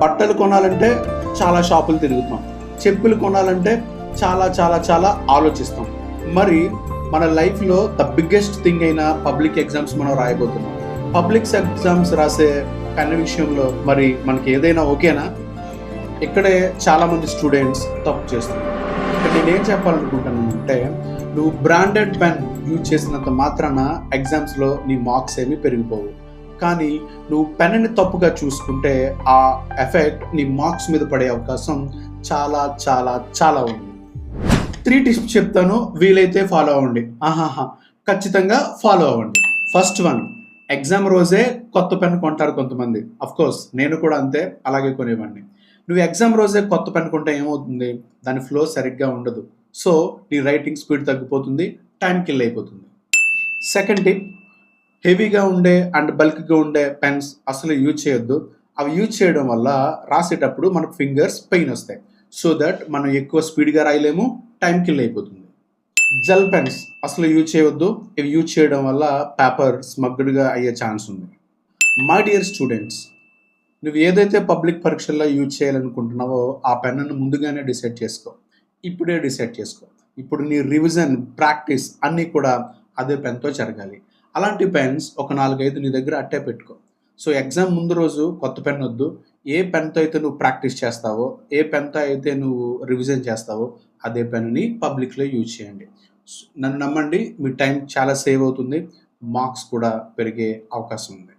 బట్టలు కొనాలంటే చాలా షాపులు తిరుగుతాం, చెప్పులు కొనాలంటే చాలా చాలా చాలా ఆలోచిస్తాం. మరి మన లైఫ్లో ద బిగ్గెస్ట్ థింగ్ అయిన పబ్లిక్ ఎగ్జామ్స్ మనం రాయబోతున్నాం. పబ్లిక్ ఎగ్జామ్స్ రాసే పెన్ విషయంలో మరి మనకి ఏదైనా ఓకేనా? ఇక్కడే చాలామంది స్టూడెంట్స్ తప్పు చేస్తున్నారు. ఇక్కడ నేనేం చెప్పాలనుకుంటానంటే, నువ్వు బ్రాండెడ్ పెన్ యూజ్ చేసినంత మాత్రాన ఎగ్జామ్స్లో నీ మార్క్స్ ఏమీ పెరిగిపోవు. కానీ నువ్వు పెన్ని తప్పుగా చూసుకుంటే ఆ ఎఫెక్ట్ నీ మార్క్స్ మీద పడే అవకాశం చాలా చాలా చాలా ఉంది. 3 టిప్స్ చెప్తాను, వీలైతే ఫాలో అవ్వండి. ఖచ్చితంగా ఫాలో అవ్వండి. ఫస్ట్ వన్, ఎగ్జామ్ రోజే కొత్త పెన్ కొంటారు కొంతమంది. కోర్స్ నేను కూడా అంతే, అలాగే కొనేవాడిని. నువ్వు ఎగ్జామ్ రోజే కొత్త పెన్ కొంటే ఏమవుతుంది? దాని ఫ్లో సరిగ్గా ఉండదు. సో నీ రైటింగ్ స్పీడ్ తగ్గిపోతుంది, టైం కిల్ అయిపోతుంది. సెకండ్ టిప్, హెవీగా ఉండే అండ్ బల్క్గా ఉండే పెన్స్ అసలు యూజ్ చేయొద్దు. అవి యూజ్ చేయడం వల్ల రాసేటప్పుడు మనకు ఫింగర్స్ పెయిన్ వస్తాయి. సో దట్ మనం ఎక్కువ స్పీడ్గా రాయలేము, టైం కిల్ అయిపోతుంది. జెల్ పెన్స్ అసలు యూజ్ చేయవద్దు. ఇవి యూజ్ చేయడం వల్ల పేపర్ స్మగ్డ్గా అయ్యే ఛాన్స్ ఉంది. మై డియర్ స్టూడెంట్స్, నువ్వు ఏదైతే పబ్లిక్ పరీక్షల్లో యూజ్ చేయాలనుకుంటున్నావో ఆ పెన్నును ముందుగానే డిసైడ్ చేసుకో. ఇప్పుడే డిసైడ్ చేసుకో. ఇప్పుడు నీ రివిజన్, ప్రాక్టీస్ అన్నీ కూడా అదే పెన్తో జరగాలి. అలాంటి పెన్స్ ఒక 4-5 నీ దగ్గర అట్టే పెట్టుకో. సో ఎగ్జామ్ ముందు రోజు కొత్త పెన్ వద్దు. ఏ పెన్తో అయితే నువ్వు ప్రాక్టీస్ చేస్తావో, ఏ పెన్తో అయితే నువ్వు రివిజన్ చేస్తావో అదే పెన్ని పబ్లిక్లో యూజ్ చేయండి. నన్ను నమ్మండి, మీ టైం చాలా సేవ్ అవుతుంది, మార్క్స్ కూడా పెరిగే అవకాశం ఉంది.